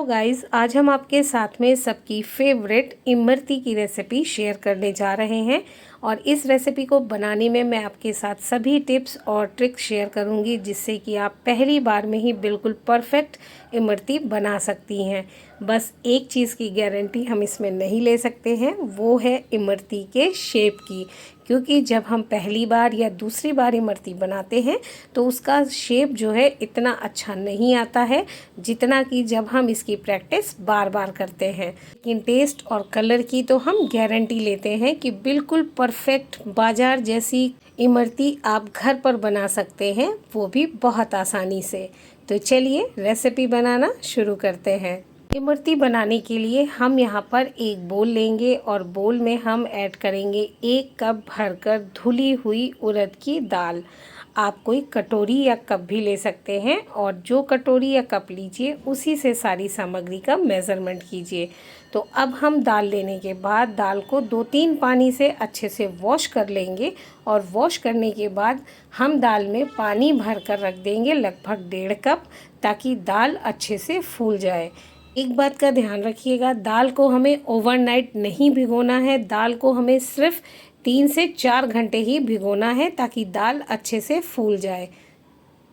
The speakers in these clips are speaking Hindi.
गाइस, आज हम आपके साथ में सबकी फेवरेट इमरती की रेसिपी शेयर करने जा रहे हैं। और इस रेसिपी को बनाने में मैं आपके साथ सभी टिप्स और ट्रिक्स शेयर करूंगी, जिससे कि आप पहली बार में ही बिल्कुल परफेक्ट इमरती बना सकती हैं। बस एक चीज़ की गारंटी हम इसमें नहीं ले सकते हैं, वो है इमरती के शेप की। क्योंकि जब हम पहली बार या दूसरी बार इमरती बनाते हैं तो उसका शेप जो है इतना अच्छा नहीं आता है जितना कि जब हम इसकी प्रैक्टिस बार बार करते हैं। लेकिन टेस्ट और कलर की तो हम गारंटी लेते हैं कि बिल्कुल परफेक्ट बाजार जैसी इमरती आप घर पर बना सकते हैं, वो भी बहुत आसानी से। तो चलिए रेसिपी बनाना शुरू करते हैं। इमरती बनाने के लिए हम यहाँ पर एक बोल लेंगे और बोल में हम ऐड करेंगे 1 कप भरकर धुली हुई उड़द की दाल। आप कोई कटोरी या कप भी ले सकते हैं और जो कटोरी या कप लीजिए उसी से सारी सामग्री का मेज़रमेंट कीजिए। तो अब हम दाल लेने के बाद दाल को 2-3 पानी से अच्छे से वॉश कर लेंगे और वॉश करने के बाद हम दाल में पानी भर कर रख देंगे लगभग 1.5 कप, ताकि दाल अच्छे से फूल जाए। एक बात का ध्यान रखिएगा, दाल को हमें ओवरनाइट नहीं भिगोना है। दाल को हमें सिर्फ 3 से 4 घंटे ही भिगोना है, ताकि दाल अच्छे से फूल जाए।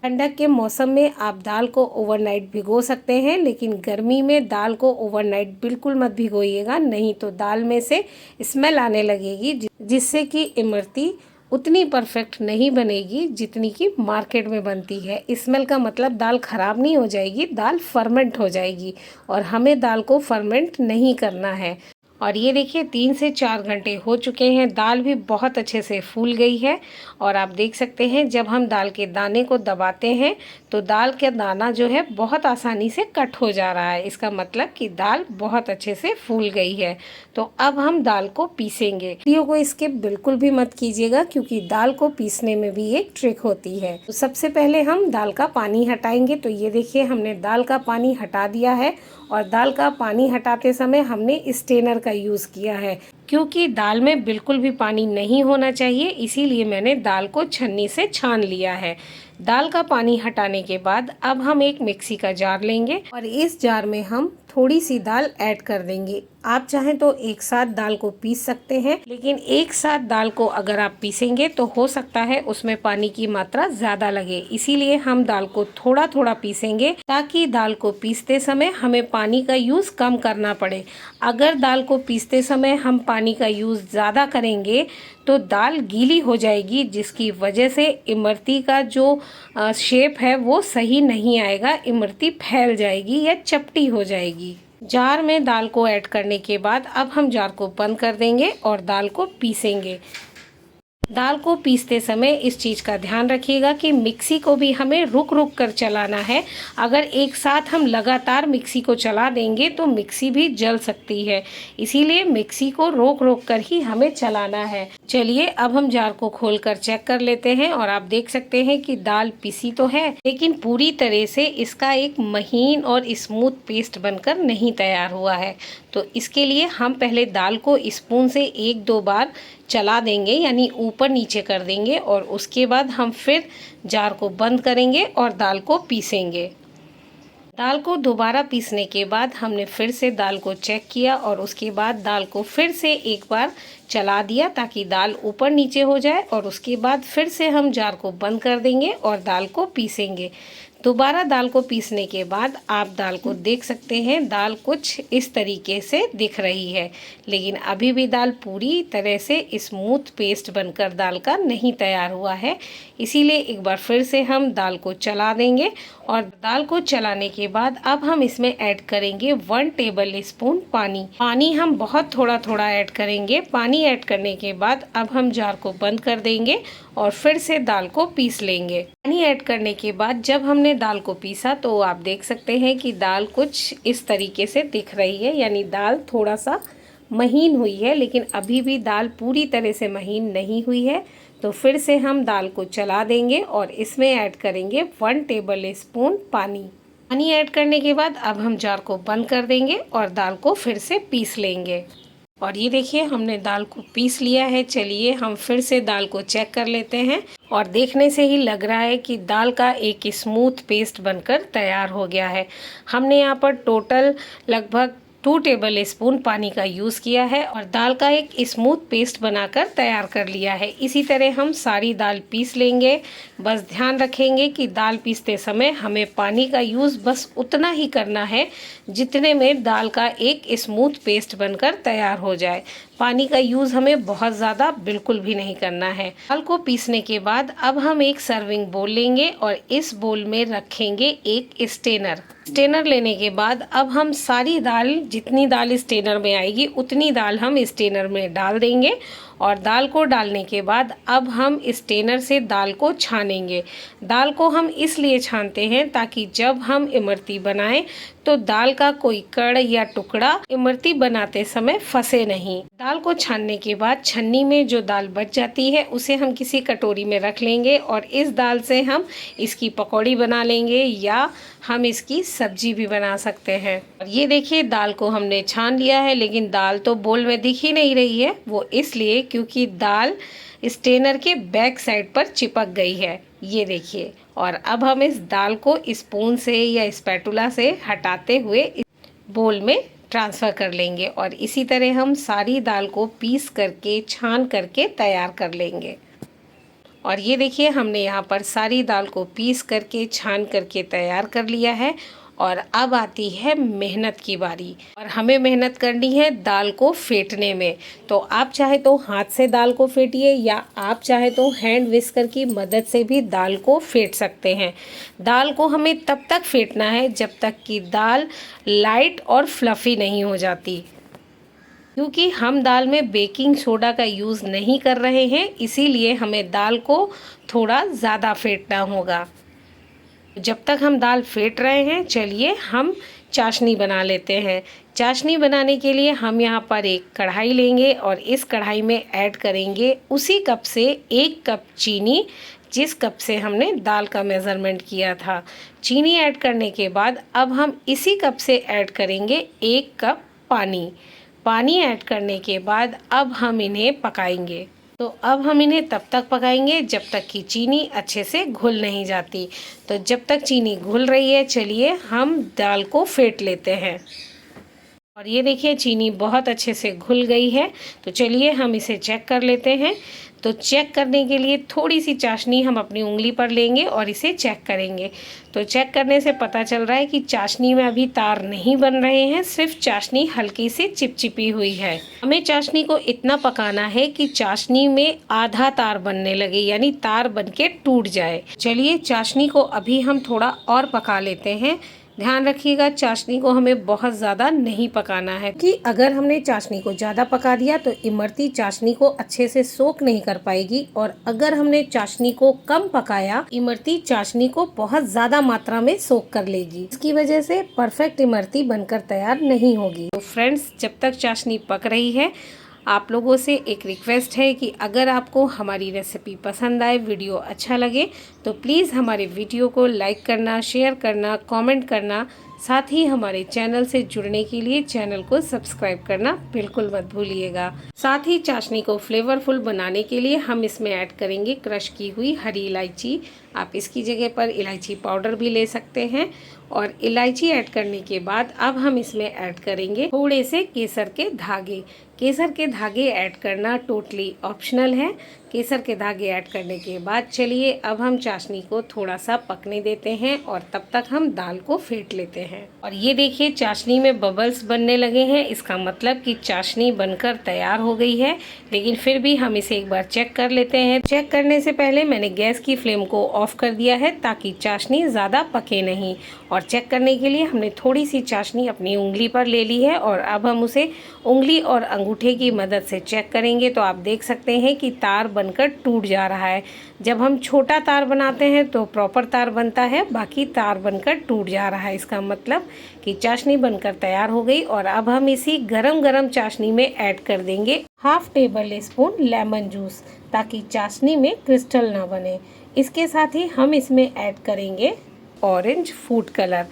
ठंडक के मौसम में आप दाल को ओवरनाइट भिगो सकते हैं, लेकिन गर्मी में दाल को ओवरनाइट बिल्कुल मत भिगोइएगा, नहीं तो दाल में से स्मेल आने लगेगी, जिससे कि इमरती उतनी परफेक्ट नहीं बनेगी जितनी कि मार्केट में बनती है। स्मेल का मतलब दाल ख़राब नहीं हो जाएगी, दाल फर्मेंट हो जाएगी और हमें दाल को फर्मेंट नहीं करना है। और ये देखिए 3 से 4 घंटे हो चुके हैं, दाल भी बहुत अच्छे से फूल गई है। और आप देख सकते हैं जब हम दाल के दाने को दबाते हैं तो दाल का दाना जो है बहुत आसानी से कट हो जा रहा है। इसका मतलब कि दाल बहुत अच्छे से फूल गई है। तो अब हम दाल को पीसेंगे। वीडियो को स्किप बिल्कुल भी मत कीजिएगा, क्योंकि दाल को पीसने में भी एक ट्रिक होती है। तो सबसे पहले हम दाल का पानी हटाएंगे। तो ये देखिए हमने दाल का पानी हटा दिया है और दाल का पानी हटाते समय हमने स्ट्रेनर का यूज़ किया है, क्योंकि दाल में बिल्कुल भी पानी नहीं होना चाहिए, इसीलिए मैंने दाल को छन्नी से छान लिया है। दाल का पानी हटाने के बाद अब हम एक मिक्सी का जार लेंगे और इस जार में हम थोड़ी सी दाल ऐड कर देंगे। आप चाहें तो एक साथ दाल को पीस सकते हैं, लेकिन एक साथ दाल को अगर आप पीसेंगे तो हो सकता है उसमें पानी की मात्रा ज़्यादा लगे। इसीलिए हम दाल को थोड़ा थोड़ा पीसेंगे, ताकि दाल को पीसते समय हमें पानी का यूज़ कम करना पड़े। अगर दाल को पीसते समय हम पानी का यूज़ ज़्यादा करेंगे तो दाल गीली हो जाएगी, जिसकी वजह से इमरती का जो शेप है वो सही नहीं आएगा। इमरती फैल जाएगी या चपटी हो जाएगी। जार में दाल को ऐड करने के बाद अब हम जार को बंद कर देंगे और दाल को पीसेंगे। दाल को पीसते समय इस चीज़ का ध्यान रखिएगा कि मिक्सी को भी हमें रुक रुक कर चलाना है। अगर एक साथ हम लगातार मिक्सी को चला देंगे तो मिक्सी भी जल सकती है, इसीलिए मिक्सी को रोक रोक कर ही हमें चलाना है। चलिए अब हम जार को खोलकर चेक कर लेते हैं और आप देख सकते हैं कि दाल पिसी तो है, लेकिन पूरी तरह से इसका एक महीन और स्मूथ पेस्ट बनकर नहीं तैयार हुआ है। तो इसके लिए हम पहले दाल को स्पून से 1-2 बार चला देंगे, यानी ऊपर नीचे कर देंगे, और उसके बाद हम फिर जार को बंद करेंगे और दाल को पीसेंगे। दाल को दोबारा पीसने के बाद हमने फिर से दाल को चेक किया और उसके बाद दाल को फिर से एक बार चला दिया, ताकि दाल ऊपर नीचे हो जाए, और उसके बाद फिर से हम जार को बंद कर देंगे और दाल को पीसेंगे। दोबारा दाल को पीसने के बाद आप दाल को देख सकते हैं, दाल कुछ इस तरीके से दिख रही है, लेकिन अभी भी दाल पूरी तरह से स्मूथ पेस्ट बनकर दाल का नहीं तैयार हुआ है। इसीलिए एक बार फिर से हम दाल को चला देंगे और दाल को चलाने के बाद अब हम इसमें ऐड करेंगे 1 टेबल स्पून पानी। पानी हम बहुत थोड़ा थोड़ा ऐड करेंगे। पानी ऐड करने के बाद अब हम जार को बंद कर देंगे और फिर से दाल को पीस लेंगे। पानी ऐड करने के बाद जब हमने दाल को पीसा तो आप देख सकते हैं कि दाल कुछ इस तरीके से दिख रही है, यानी दाल थोड़ा सा महीन हुई है, लेकिन अभी भी दाल पूरी तरह से महीन नहीं हुई है। तो फिर से हम दाल को चला देंगे और इसमें ऐड करेंगे 1 टेबल स्पून पानी। पानी ऐड करने के बाद अब हम जार को बंद कर देंगे और दाल को फिर से पीस लेंगे। और ये देखिए हमने दाल को पीस लिया है। चलिए हम फिर से दाल को चेक कर लेते हैं और देखने से ही लग रहा है कि दाल का एक स्मूथ पेस्ट बनकर तैयार हो गया है। हमने यहाँ पर टोटल लगभग 2 टेबल स्पून पानी का यूज़ किया है और दाल का एक स्मूथ पेस्ट बनाकर तैयार कर लिया है। इसी तरह हम सारी दाल पीस लेंगे। बस ध्यान रखेंगे कि दाल पीसते समय हमें पानी का यूज़ बस उतना ही करना है जितने में दाल का एक स्मूथ पेस्ट बनकर तैयार हो जाए। पानी का यूज़ हमें बहुत ज़्यादा बिल्कुल भी नहीं करना है। दाल को पीसने के बाद अब हम एक सर्विंग बोल लेंगे और इस बोल में रखेंगे एक स्टेनर। स्टेनर लेने के बाद अब हम सारी दाल, जितनी दाल स्टेनर में आएगी उतनी दाल हम स्टेनर में डाल देंगे और दाल को डालने के बाद अब हम स्टेनर से दाल को छानेंगे। दाल को हम इसलिए छानते हैं ताकि जब हम इमरती बनाएं तो दाल का कोई कड़ या टुकड़ा इमरती बनाते समय फंसे नहीं। दाल को छानने के बाद छन्नी में जो दाल बच जाती है उसे हम किसी कटोरी में रख लेंगे और इस दाल से हम इसकी पकौड़ी बना लेंगे या हम इसकी सब्जी भी बना सकते हैं। और ये देखिए दाल को हमने छान लिया है, लेकिन दाल तो बोल में दिख ही नहीं रही है। वो इसलिए क्योंकि दाल स्टेनर के बैक साइड पर चिपक गई है, ये देखिए। और अब हम इस दाल को स्पून से या स्पैटुला से हटाते हुए बोल में ट्रांसफ़र कर लेंगे और इसी तरह हम सारी दाल को पीस करके छान करके तैयार कर लेंगे। और ये देखिए हमने यहाँ पर सारी दाल को पीस करके छान करके तैयार कर लिया है। और अब आती है मेहनत की बारी और हमें मेहनत करनी है दाल को फेंटने में। तो आप चाहे तो हाथ से दाल को फेंटिए या आप चाहे तो हैंड विस्कर की मदद से भी दाल को फेंट सकते हैं। दाल को हमें तब तक फेंटना है जब तक कि दाल लाइट और फ्लफ़ी नहीं हो जाती। क्योंकि हम दाल में बेकिंग सोडा का यूज़ नहीं कर रहे हैं, इसीलिए हमें दाल को थोड़ा ज़्यादा फेंटना होगा। जब तक हम दाल फेंट रहे हैं चलिए हम चाशनी बना लेते हैं। चाशनी बनाने के लिए हम यहाँ पर एक कढ़ाई लेंगे और इस कढ़ाई में ऐड करेंगे उसी कप से 1 कप चीनी, जिस कप से हमने दाल का मेज़रमेंट किया था। चीनी ऐड करने के बाद अब हम इसी कप से ऐड करेंगे 1 कप पानी। पानी ऐड करने के बाद अब हम इन्हें पकाएंगे। तो अब हम इन्हें तब तक पकाएंगे जब तक कि चीनी अच्छे से घुल नहीं जाती। तो जब तक चीनी घुल रही है चलिए हम दाल को फेंट लेते हैं। और ये देखिए चीनी बहुत अच्छे से घुल गई है। तो चलिए हम इसे चेक कर लेते हैं। तो चेक करने के लिए थोड़ी सी चाशनी हम अपनी उंगली पर लेंगे और इसे चेक करेंगे। तो चेक करने से पता चल रहा है कि चाशनी में अभी तार नहीं बन रहे हैं, सिर्फ चाशनी हल्की सी चिपचिपी हुई है। हमें चाशनी को इतना पकाना है कि चाशनी में आधा तार बनने लगे, यानी तार बनके टूट जाए। चलिए चाशनी को अभी हम थोड़ा और पका लेते हैं। ध्यान रखिएगा चाशनी को हमें बहुत ज़्यादा नहीं पकाना है कि अगर हमने चाशनी को ज़्यादा पका दिया तो इमरती चाशनी को अच्छे से सोख नहीं कर पाएगी, और अगर हमने चाशनी को कम पकाया इमरती चाशनी को बहुत ज़्यादा मात्रा में सोख कर लेगी। इसकी वजह से परफेक्ट इमरती बनकर तैयार नहीं होगी। तो फ्रेंड्स, जब तक चाशनी पक रही है आप लोगों से एक रिक्वेस्ट है कि अगर आपको हमारी रेसिपी पसंद आए, वीडियो अच्छा लगे, तो प्लीज़ हमारे वीडियो को लाइक करना, शेयर करना, कमेंट करना, साथ ही हमारे चैनल से जुड़ने के लिए चैनल को सब्सक्राइब करना बिल्कुल मत भूलिएगा। साथ ही चाशनी को फ्लेवरफुल बनाने के लिए हम इसमें ऐड करेंगे क्रश की हुई हरी इलायची। आप इसकी जगह पर इलायची पाउडर भी ले सकते हैं। और इलायची ऐड करने के बाद अब हम इसमें ऐड करेंगे थोड़े से केसर के धागे। केसर के धागे ऐड करना टोटली ऑप्शनल है। केसर के धागे ऐड करने के बाद चलिए अब हम चाशनी को थोड़ा सा पकने देते हैं और तब तक हम दाल को फेंट लेते हैं। और ये देखिए चाशनी में बबल्स बनने लगे हैं, इसका मतलब कि चाशनी बनकर तैयार हो गई है। लेकिन फिर भी हम इसे एक बार चेक कर लेते हैं। चेक करने से पहले मैंने गैस की फ्लेम को ऑफ कर दिया है ताकि चाशनी ज़्यादा पके नहीं। और चेक करने के लिए हमने थोड़ी सी चाशनी अपनी उंगली पर ले ली है और अब हम उसे उंगली और अंगूठे की मदद से चेक करेंगे। तो आप देख सकते हैं कि तार बनकर टूट जा रहा है। जब हम छोटा तार बनाते हैं तो प्रॉपर तार बनता है, बाकी तार बनकर टूट जा रहा है। इसका मतलब कि चाशनी बनकर तैयार हो गई। और अब हम इसी गरम गरम चाशनी में ऐड कर देंगे half table spoon lemon juice, ताकि चाशनी में क्रिस्टल ना बने। इसके साथ ही हम इसमें ऐड करेंगे ऑरेंज फूड कलर।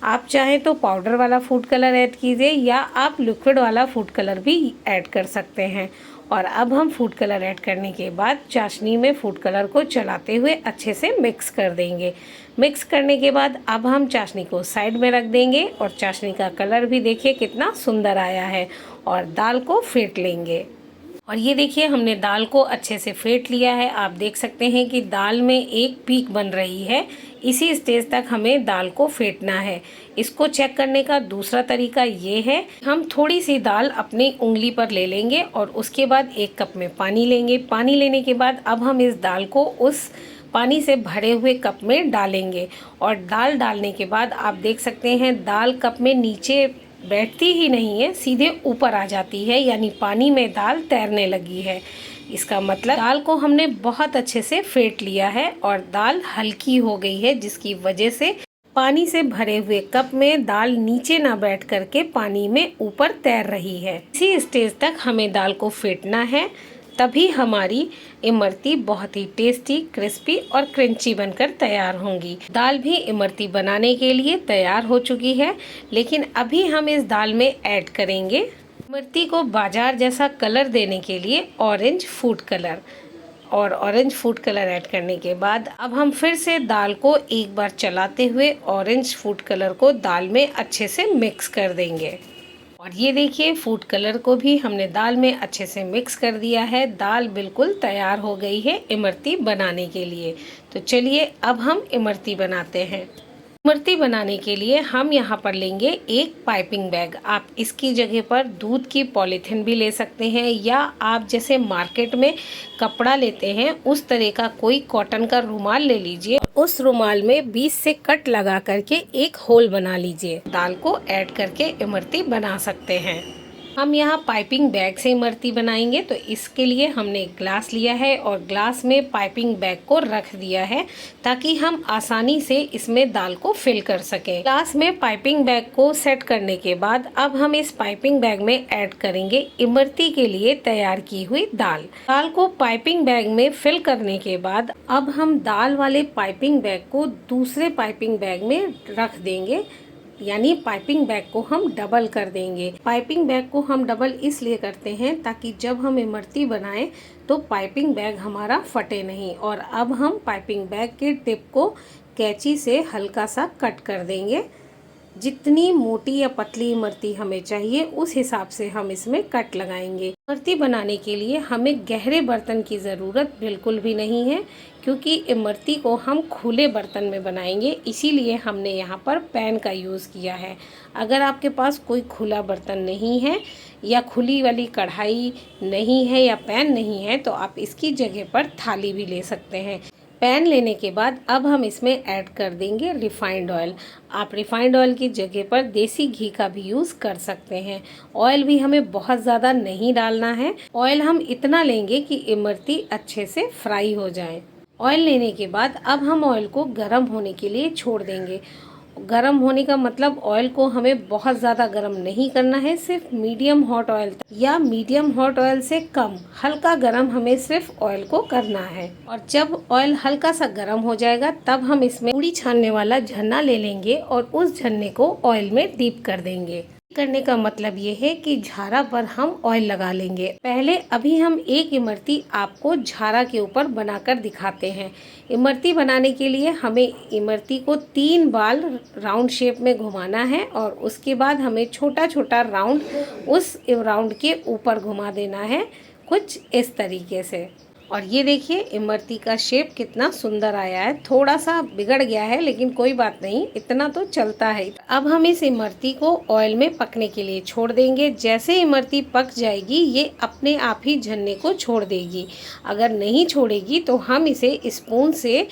आप चाहें तो पाउडर वाला फूड कलर ऐड कीजिए या आप लिक्विड वाला फूड कलर भी ऐड कर सकते हैं। और अब हम फूड कलर ऐड करने के बाद चाशनी में फूड कलर को चलाते हुए अच्छे से मिक्स कर देंगे। मिक्स करने के बाद अब हम चाशनी को साइड में रख देंगे और चाशनी का कलर भी देखिए कितना सुंदर आया है। और दाल को फेंट लेंगे। और ये देखिए हमने दाल को अच्छे से फेंट लिया है। आप देख सकते हैं कि दाल में एक पीक बन रही है। इसी स्टेज तक हमें दाल को फेंटना है। इसको चेक करने का दूसरा तरीका ये है, हम थोड़ी सी दाल अपनी उंगली पर ले लेंगे और उसके बाद 1 कप में पानी लेंगे। पानी लेने के बाद अब हम इस दाल को उस पानी से भरे हुए कप में डालेंगे। और दाल डालने के बाद आप देख सकते हैं दाल कप में नीचे बैठती ही नहीं है, सीधे ऊपर आ जाती है, यानी पानी में दाल तैरने लगी है। इसका मतलब दाल को हमने बहुत अच्छे से फेंट लिया है और दाल हल्की हो गई है, जिसकी वजह से पानी से भरे हुए कप में दाल नीचे ना बैठ करके पानी में ऊपर तैर रही है। इसी स्टेज तक हमें दाल को फेंटना है, तभी हमारी इमरती बहुत ही टेस्टी, क्रिस्पी और क्रंची बनकर तैयार होंगी। दाल भी इमरती बनाने के लिए तैयार हो चुकी है, लेकिन अभी हम इस दाल में ऐड करेंगे इमरती को बाजार जैसा कलर देने के लिए ऑरेंज फूड कलर। और ऑरेंज फूड कलर ऐड करने के बाद अब हम फिर से दाल को एक बार चलाते हुए ऑरेंज फूड कलर को दाल में अच्छे से मिक्स कर देंगे। और ये देखिए फूड कलर को भी हमने दाल में अच्छे से मिक्स कर दिया है। दाल बिल्कुल तैयार हो गई है इमरती बनाने के लिए। तो चलिए अब हम इमरती बनाते हैं। इमरती बनाने के लिए हम यहाँ पर लेंगे एक पाइपिंग बैग। आप इसकी जगह पर दूध की पॉलीथिन भी ले सकते हैं, या आप जैसे मार्केट में कपड़ा लेते हैं उस तरह का कोई कॉटन का रुमाल ले लीजिए। उस रुमाल में बीच से कट लगा करके एक होल बना लीजिए। दाल को ऐड करके इमरती बना सकते हैं। हम यहाँ पाइपिंग बैग से इमरती बनाएंगे, तो इसके लिए हमने एक ग्लास लिया है और ग्लास में पाइपिंग बैग को रख दिया है ताकि हम आसानी से इसमें दाल को फिल कर सकें। ग्लास में पाइपिंग बैग को सेट करने के बाद अब हम इस पाइपिंग बैग में ऐड करेंगे इमरती के लिए तैयार की हुई दाल। दाल को पाइपिंग बैग में फिल करने के बाद अब हम दाल वाले पाइपिंग बैग को दूसरे पाइपिंग बैग में रख देंगे, यानी पाइपिंग बैग को हम डबल कर देंगे। पाइपिंग बैग को हम डबल इसलिए करते हैं ताकि जब हम इमरती बनाएं तो पाइपिंग बैग हमारा फटे नहीं। और अब हम पाइपिंग बैग के टिप को कैंची से हल्का सा कट कर देंगे। जितनी मोटी या पतली इमरती हमें चाहिए उस हिसाब से हम इसमें कट लगाएंगे। इमरती बनाने के लिए हमें गहरे बर्तन की ज़रूरत बिल्कुल भी नहीं है, क्योंकि इमरती को हम खुले बर्तन में बनाएंगे, इसीलिए हमने यहाँ पर पैन का यूज़ किया है। अगर आपके पास कोई खुला बर्तन नहीं है या खुली वाली कढ़ाई नहीं है या पैन नहीं है तो आप इसकी जगह पर थाली भी ले सकते हैं। पैन लेने के बाद अब हम इसमें ऐड कर देंगे रिफाइंड ऑयल। आप रिफाइंड ऑयल की जगह पर देसी घी का भी यूज़ कर सकते हैं। ऑयल भी हमें बहुत ज़्यादा नहीं डालना है। ऑयल हम इतना लेंगे कि इमरती अच्छे से फ्राई हो जाए। ऑयल लेने के बाद अब हम ऑयल को गर्म होने के लिए छोड़ देंगे। गर्म होने का मतलब ऑयल को हमें बहुत ज़्यादा गर्म नहीं करना है, सिर्फ मीडियम हॉट ऑयल या मीडियम हॉट ऑयल से कम हल्का गर्म हमें सिर्फ ऑयल को करना है। और जब ऑयल हल्का सा गर्म हो जाएगा तब हम इसमें पूड़ी छानने वाला झन्ना ले लेंगे और उस झन्ने को ऑयल में डीप कर देंगे। करने का मतलब ये है कि झारा पर हम ऑयल लगा लेंगे। पहले अभी हम एक इमरती आपको झारा के ऊपर बनाकर दिखाते हैं। इमरती बनाने के लिए हमें इमरती को 3 बार राउंड शेप में घुमाना है और उसके बाद हमें छोटा छोटा राउंड उस राउंड के ऊपर घुमा देना है, कुछ इस तरीके से। और ये देखिए इमरती का शेप कितना सुंदर आया है। थोड़ा सा बिगड़ गया है लेकिन कोई बात नहीं, इतना तो चलता है। अब हम इस इमरती को ऑयल में पकने के लिए छोड़ देंगे। जैसे इमरती पक जाएगी ये अपने आप ही झन्ने को छोड़ देगी। अगर नहीं छोड़ेगी तो हम इसे स्पून से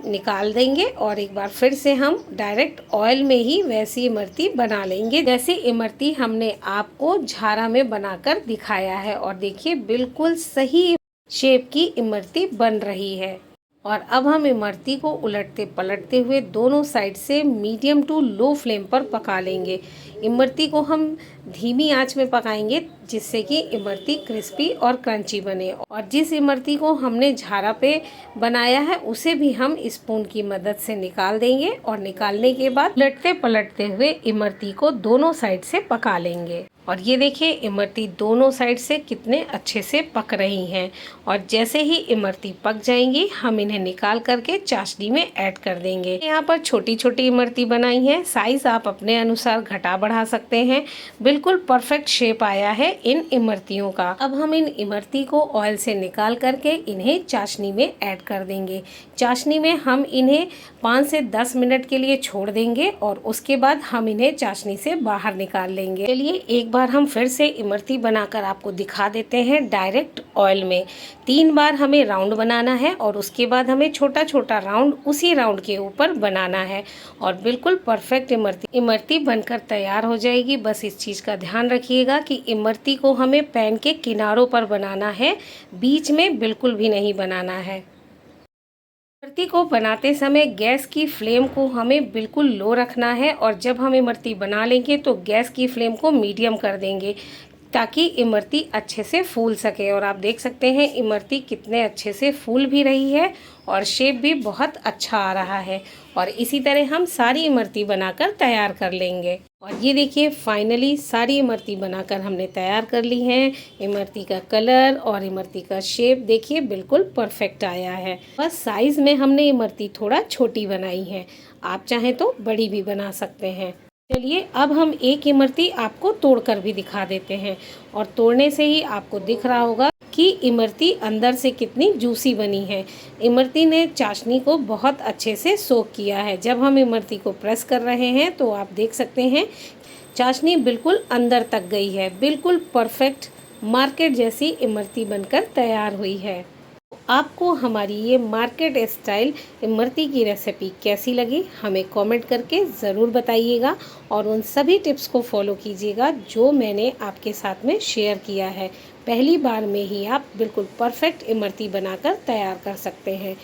निकाल देंगे और एक बार फिर से हम डायरेक्ट ऑयल में ही वैसी इमरती बना लेंगे जैसे इमरती हमने आपको झारा में बनाकर दिखाया है। और देखिए बिल्कुल सही शेप की इमरती बन रही है। और अब हम इमरती को उलटते पलटते हुए दोनों साइड से मीडियम टू लो फ्लेम पर पका लेंगे। इमरती को हम धीमी आंच में पकाएंगे जिससे कि इमरती क्रिस्पी और क्रंची बने। और जिस इमरती को हमने झारा पे बनाया है उसे भी हम स्पून की मदद से निकाल देंगे और निकालने के बाद उलटते पलटते हुए इमरती को दोनों साइड से पका लेंगे। और ये देखिए इमरती दोनों साइड से कितने अच्छे से पक रही हैं। और जैसे ही इमरती पक जाएंगी हम इन्हें निकाल करके चाशनी में ऐड कर देंगे। यहाँ पर छोटी छोटी इमरती बनाई है, साइज आप अपने अनुसार घटा बढ़ा सकते हैं। बिल्कुल परफेक्ट शेप आया है इन इमरतियों का। अब हम इन इमरती को ऑयल से निकाल करके इन्हें चाशनी में ऐड कर देंगे। चाशनी में हम इन्हें 5 से 10 मिनट के लिए छोड़ देंगे और उसके बाद हम इन्हें चाशनी से बाहर निकाल लेंगे। चलिए एक बार हम फिर से इमरती बनाकर आपको दिखा देते हैं डायरेक्ट ऑयल में। 3 बार हमें राउंड बनाना है और उसके बाद हमें छोटा छोटा राउंड उसी राउंड के ऊपर बनाना है और बिल्कुल परफेक्ट इमरती बनकर तैयार हो जाएगी। बस इस चीज़ का ध्यान रखिएगा कि इमरती को हमें पैन के किनारों पर बनाना है, बीच में बिल्कुल भी नहीं बनाना है। इमरती को बनाते समय गैस की फ्लेम को हमें बिल्कुल लो रखना है और जब हम इमरती बना लेंगे तो गैस की फ्लेम को मीडियम कर देंगे ताकि इमरती अच्छे से फूल सके। और आप देख सकते हैं इमरती कितने अच्छे से फूल भी रही है और शेप भी बहुत अच्छा आ रहा है। और इसी तरह हम सारी इमरती बनाकर तैयार कर लेंगे। और ये देखिए फाइनली सारी इमरती बनाकर हमने तैयार कर ली हैं। इमरती का कलर और इमरती का शेप देखिए बिल्कुल परफेक्ट आया है। बस साइज़ में हमने इमरती थोड़ा छोटी बनाई है, आप चाहें तो बड़ी भी बना सकते हैं। चलिए अब हम एक इमरती आपको तोड़कर भी दिखा देते हैं और तोड़ने से ही आपको दिख रहा होगा कि इमरती अंदर से कितनी जूसी बनी है। इमरती ने चाशनी को बहुत अच्छे से सोक किया है। जब हम इमरती को प्रेस कर रहे हैं तो आप देख सकते हैं चाशनी बिल्कुल अंदर तक गई है। बिल्कुल परफेक्ट मार्केट जैसी इमरती बनकर तैयार हुई है। आपको हमारी ये मार्केट स्टाइल इमरती की रेसिपी कैसी लगी हमें कमेंट करके ज़रूर बताइएगा और उन सभी टिप्स को फॉलो कीजिएगा जो मैंने आपके साथ में शेयर किया है। पहली बार में ही आप बिल्कुल परफेक्ट इमरती बनाकर तैयार कर सकते हैं।